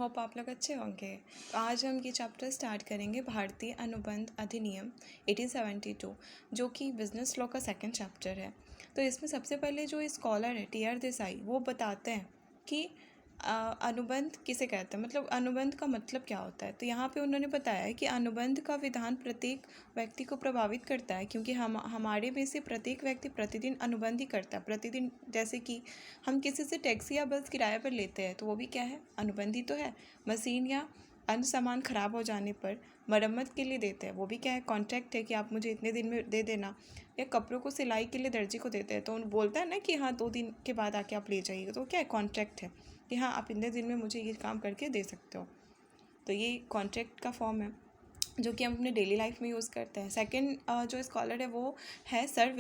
Hope आप लोग अच्छे होंगे। तो आज हम ये चैप्टर स्टार्ट करेंगे भारतीय अनुबंध अधिनियम 1872, जो कि बिजनेस लॉ का सेकंड चैप्टर है। तो इसमें सबसे पहले जो स्कॉलर है टी आर देसाई, वो बताते हैं कि अनुबंध किसे कहते हैं, मतलब अनुबंध का मतलब क्या होता है। तो यहाँ पे उन्होंने बताया है कि अनुबंध का विधान प्रत्येक व्यक्ति को प्रभावित करता है, क्योंकि हमारे में से प्रत्येक व्यक्ति प्रतिदिन अनुबंध ही करता है। प्रतिदिन जैसे कि हम किसी से टैक्सी या बस किराए पर लेते हैं, तो वो भी क्या है, अनुबंध ही तो है। मशीन या अन्य सामान ख़राब हो जाने पर मरम्मत के लिए देते हैं, वो भी क्या है, कॉन्ट्रैक्ट है कि आप मुझे इतने दिन में दे देना। या कपड़ों को सिलाई के लिए दर्जी को देते हैं, तो उन बोलता है ना कि हाँ 2 दिन के बाद आके आप ले जाइएगा, तो क्या है, कॉन्ट्रैक्ट है कि हाँ आप इतने दिन में मुझे ये काम करके दे सकते हो। तो ये कॉन्ट्रैक्ट का फॉर्म है जो कि हम अपने डेली लाइफ में यूज़ करते हैं। सेकंड जो स्कॉलर है वो है सर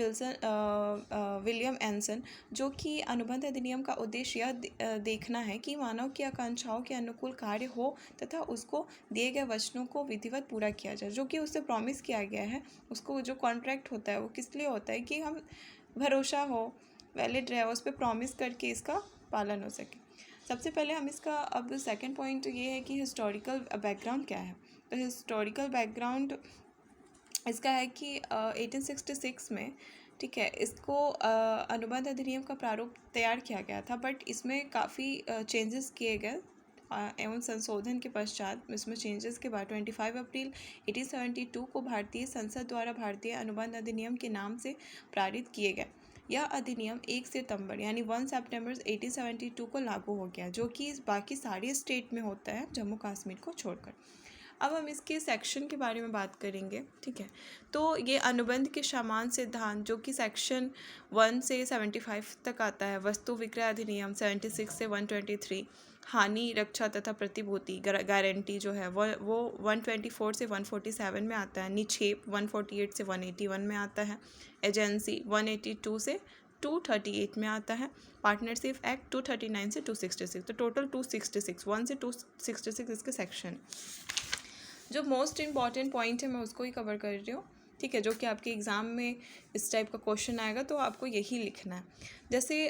विलियम एंसन, जो कि अनुबंध अधिनियम का उद्देश्य यह देखना है कि मानव की आकांक्षाओं के अनुकूल कार्य हो तथा उसको दिए गए वचनों को विधिवत पूरा किया जाए। जो कि उससे प्रॉमिस किया गया है, उसको जो कॉन्ट्रैक्ट होता है वो किस लिए होता है कि हम भरोसा हो, वैलिड रहे, उस पर प्रॉमिस करके इसका पालन हो सके। सबसे पहले हम इसका अब सेकंड पॉइंट ये है कि हिस्टोरिकल बैकग्राउंड क्या है। तो हिस्टोरिकल बैकग्राउंड इसका है कि 1866 में, ठीक है, इसको अनुबंध अधिनियम का प्रारूप तैयार किया गया था, बट इसमें काफ़ी चेंजेस किए गए एवं संशोधन के पश्चात इसमें चेंजेस के बाद 25 अप्रैल 1872 को भारतीय संसद द्वारा भारतीय अनुबंध अधिनियम के नाम से पारित किए गए। यह अधिनियम 1 सितंबर यानी 1 सितंबर 1872 को लागू हो गया, जो कि बाकी सारे स्टेट में होता है जम्मू कश्मीर को छोड़कर। अब हम इसके सेक्शन के बारे में बात करेंगे, ठीक है। तो ये अनुबंध के समान सिद्धांत, जो कि सेक्शन 1 से 75 तक आता है। वस्तु विक्रय अधिनियम 76 से 123, हानि रक्षा तथा प्रतिभूति गारंटी जो है वो 124 से 147 में आता है। निक्षेप 148 से 181 में आता है। एजेंसी 182 से 238 में आता है। पार्टनरशिप एक्ट 239 से 266, तो टोटल 266, 1 से 266 इसके सेक्शन। जो मोस्ट इम्पॉर्टेंट पॉइंट है मैं उसको ही कवर कर रही हूँ, ठीक है, जो कि आपके एग्ज़ाम में इस टाइप का क्वेश्चन आएगा तो आपको यही लिखना है। जैसे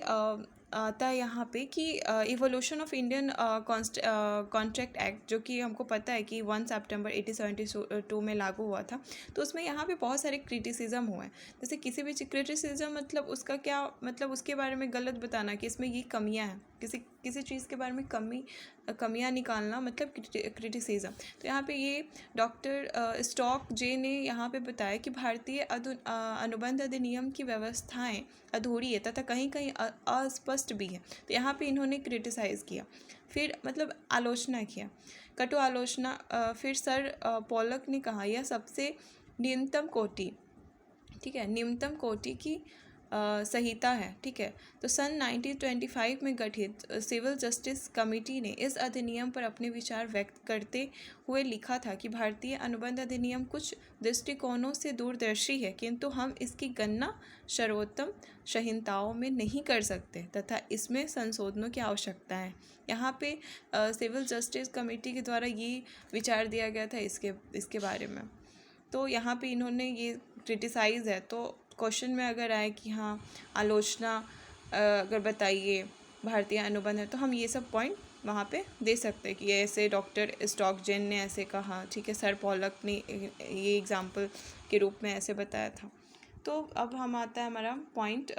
आता है यहाँ पे कि evolution of Indian contract act, जो कि हमको पता है कि 1 सितंबर 1872 में लागू हुआ था। तो उसमें यहाँ पे बहुत सारे क्रिटिसिज्म हुए हैं। जैसे किसी भी क्रिटिसिज्म मतलब उसका क्या मतलब, उसके बारे में गलत बताना कि इसमें ये कमियाँ हैं, किसी चीज़ के बारे में कमियाँ निकालना मतलब क्रिटिसिज्म। तो यहाँ पे ये डॉक्टर स्टॉक जे ने यहाँ पे बताया कि भारतीय अनुबंध अधिनियम की व्यवस्थाएं अधूरी है तथा कहीं कहीं अस्पष्ट भी है। तो यहाँ पे इन्होंने क्रिटिसाइज़ किया, फिर मतलब आलोचना किया, कटु आलोचना। फिर सर पॉलक ने कहा यह सबसे न्यूनतम कोटि, ठीक है, न्यूनतम कोटि की संहिता है, ठीक है। तो सन 1925 में गठित सिविल जस्टिस कमेटी ने इस अधिनियम पर अपने विचार व्यक्त करते हुए लिखा था कि भारतीय अनुबंध अधिनियम कुछ दृष्टिकोणों से दूरदर्शी है, किंतु हम इसकी गणना सर्वोत्तम संहिताओं में नहीं कर सकते तथा इसमें संशोधनों की आवश्यकता है। यहाँ पे सिविल जस्टिस कमेटी के द्वारा ये विचार दिया गया था इसके बारे में। तो यहाँ पे इन्होंने ये क्रिटिसाइज़ है। तो क्वेश्चन में अगर आए कि हाँ आलोचना अगर बताइए भारतीय अनुबंध है, तो हम ये सब पॉइंट वहाँ पे दे सकते हैं कि ऐसे डॉक्टर स्टॉकजेन ने ऐसे कहा, ठीक है, सर पॉलक ने ये एग्जाम्पल के रूप में ऐसे बताया था। तो अब हम आता है हमारा पॉइंट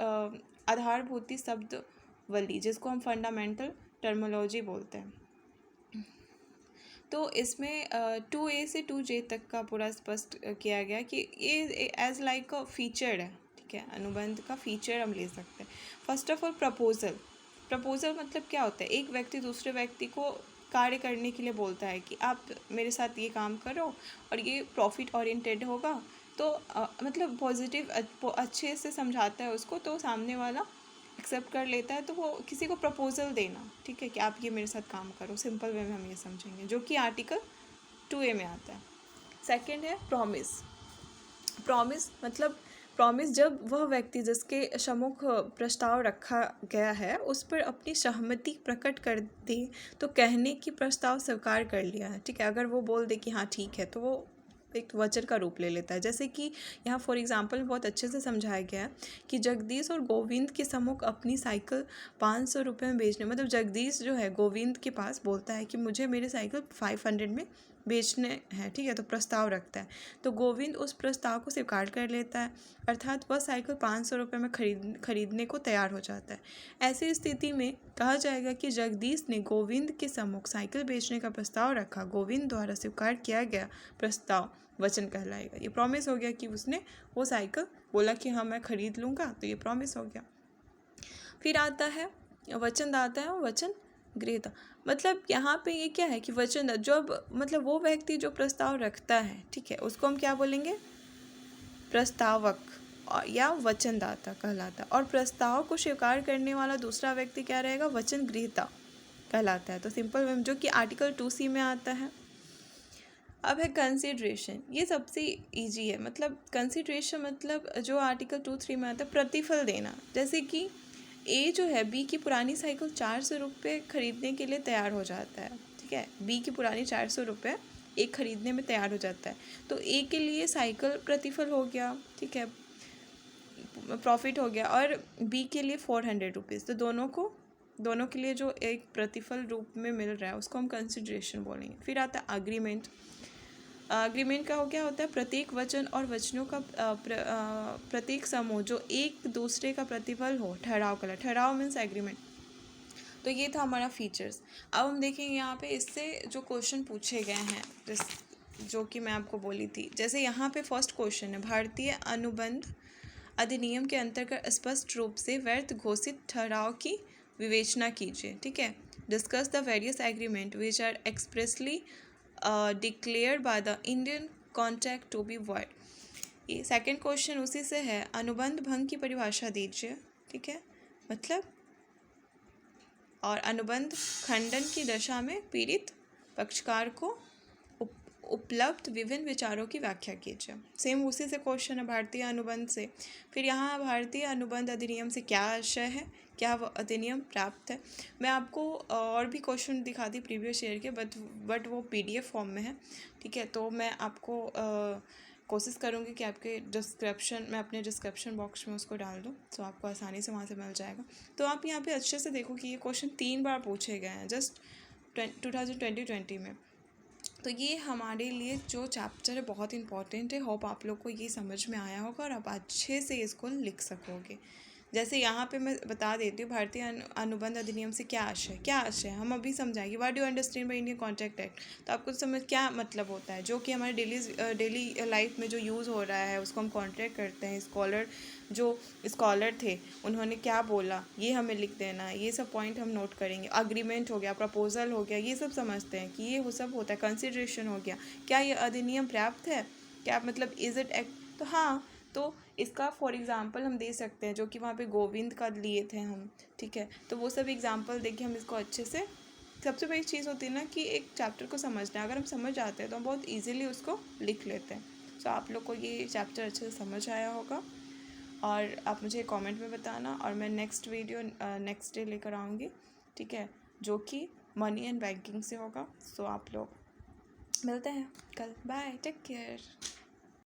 आधारभूति शब्दावली, जिसको हम फंडामेंटल टर्मिनोलॉजी बोलते हैं। तो इसमें 2A से 2J तक का पूरा स्पष्ट किया गया कि ये एज लाइक अ फीचर है, ठीक है, अनुबंध का फीचर हम ले सकते हैं। फर्स्ट ऑफ ऑल प्रपोजल मतलब क्या होता है, एक व्यक्ति दूसरे व्यक्ति को कार्य करने के लिए बोलता है कि आप मेरे साथ ये काम करो और ये प्रॉफिट ओरिएंटेड होगा। तो मतलब पॉजिटिव अच्छे से समझाता है उसको, तो सामने वाला एक्सेप्ट कर लेता है। तो वो किसी को प्रपोजल देना, ठीक है, कि आप ये मेरे साथ काम करो, सिंपल वे में हम ये समझेंगे, जो कि आर्टिकल 2A में आता है। सेकंड है प्रॉमिस मतलब प्रॉमिस जब वह व्यक्ति जिसके सम्मुख प्रस्ताव रखा गया है उस पर अपनी सहमति प्रकट कर दे, तो कहने की प्रस्ताव स्वीकार कर लिया है, ठीक है। अगर वो बोल दे कि हाँ ठीक है, तो वो एक वचन का रूप ले लेता है। जैसे कि यहाँ फॉर एग्जांपल बहुत अच्छे से समझाया गया है कि जगदीश और गोविंद के सम्मुख अपनी साइकिल 500 रुपये में बेचने, मतलब जगदीश जो है गोविंद के पास बोलता है कि मुझे मेरे साइकिल 500 में बेचने हैं, ठीक है, तो प्रस्ताव रखता है। तो गोविंद उस प्रस्ताव को स्वीकार कर लेता है, अर्थात वह साइकिल 500 रुपये में खरीदने को तैयार हो जाता है। ऐसी स्थिति में कहा जाएगा कि जगदीश ने गोविंद के सम्मुख साइकिल बेचने का प्रस्ताव रखा। गोविंद द्वारा स्वीकार किया गया प्रस्ताव वचन कहलाएगा। ये प्रॉमिस हो गया कि उसने वो साइकिल बोला कि हाँ मैं खरीद लूँगा, तो ये प्रॉमिस हो गया। फिर आता है वचनदाता है वचन गृहीता। मतलब यहाँ पे ये क्या है कि वचन जब मतलब वो व्यक्ति जो प्रस्ताव रखता है, ठीक है, उसको हम क्या बोलेंगे, प्रस्तावक या वचनदाता कहलाता है। और प्रस्ताव को स्वीकार करने वाला दूसरा व्यक्ति क्या रहेगा, वचन गृहीता कहलाता है। तो सिंपल वे जो कि आर्टिकल 2C में आता है। अब है कंसिडरेशन, ये सबसे इजी है। मतलब कंसिडरेशन मतलब जो आर्टिकल 2(3) में आता है, प्रतिफल देना। जैसे कि ए जो है बी की पुरानी साइकिल 400 रुपये खरीदने के लिए तैयार हो जाता है, ठीक है, बी की पुरानी 400 रुपये ए खरीदने में तैयार हो जाता है। तो ए के लिए साइकिल प्रतिफल हो गया, ठीक है, प्रॉफिट हो गया, और बी के लिए 400 रुपीज़। तो दोनों के लिए जो एक प्रतिफल रूप में मिल रहा है उसको हम कंसिडरेशन बोलेंगे। फिर आता है अग्रीमेंट। अग्रीमेंट का क्या होता है, प्रत्येक वचन और वचनों का प्रत्येक समूह जो एक दूसरे का प्रतिफल हो, ठहराव कला। ठहराव मीन्स एग्रीमेंट। तो ये था हमारा फीचर्स। अब हम देखेंगे यहाँ पे इससे जो क्वेश्चन पूछे गए हैं, जो कि मैं आपको बोली थी। जैसे यहाँ पे फर्स्ट क्वेश्चन है, भारतीय अनुबंध अधिनियम के अंतर्गत स्पष्ट रूप से व्यर्थ घोषित ठहराव की विवेचना कीजिए, ठीक है। Discuss the various agreement which are expressly declared by the Indian contract to be void. ये सेकंड क्वेश्चन उसी से है, अनुबंध भंग की परिभाषा दीजिए, ठीक है, मतलब और अनुबंध खंडन की दशा में पीड़ित पक्षकार को उपलब्ध विभिन्न विचारों की व्याख्या कीजिए। सेम उसी से क्वेश्चन है भारतीय अनुबंध से। फिर यहाँ भारतीय अनुबंध अधिनियम से क्या आशय है, क्या वो अधिनियम प्राप्त है। मैं आपको और भी क्वेश्चन दिखाती प्रीवियस ईयर के, बट वो PDF फॉर्म में है, ठीक है। तो मैं आपको कोशिश करूँगी कि आपके मैं अपने डिस्क्रिप्शन बॉक्स में उसको डाल दूँ, तो आपको आसानी से वहाँ से मिल जाएगा। तो आप यहाँ पे अच्छे से देखो कि ये क्वेश्चन 3 बार पूछे गए हैं जस्ट 2020 में। तो ये हमारे लिए जो चैप्टर है बहुत इंपॉर्टेंट है। होप आप लोग को ये समझ में आया होगा और आप अच्छे से इसको लिख सकोगे। जैसे यहाँ पे मैं बता देती हूँ, भारतीय अनुबंध अधिनियम से क्या आशय है हम अभी समझाएंगे। What do understand by Indian contract act, तो आपको समझ क्या मतलब होता है, जो कि हमारे डेली लाइफ में जो यूज़ हो रहा है उसको हम कॉन्ट्रैक्ट करते हैं। स्कॉलर थे उन्होंने क्या बोला ये हमें लिख देना है, ये सब पॉइंट हम नोट करेंगे। अग्रीमेंट हो गया, प्रपोजल हो गया, ये सब समझते हैं कि ये वो सब होता है। कंसिडरेशन हो गया, क्या ये अधिनियम पर्याप्त है, क्या मतलब इज़ इट एक्ट। तो हाँ, तो इसका फॉर एग्ज़ाम्पल हम दे सकते हैं, जो कि वहाँ पे गोविंद का लिए थे हम, ठीक है। तो वो सब एग्ज़ाम्पल देखिए हम इसको अच्छे से। सबसे बड़ी चीज़ होती है ना कि एक चैप्टर को समझना है। अगर हम समझ जाते हैं तो हम बहुत ईजिली उसको लिख लेते हैं। सो आप लोग को ये चैप्टर अच्छे से समझ आया होगा, और आप मुझे कमेंट में बताना, और मैं नेक्स्ट वीडियो नेक्स्ट डे लेकर आऊँगी, ठीक है, जो कि मनी एंड बैंकिंग से होगा। सो आप लोग मिलते हैं कल। Bye, take care.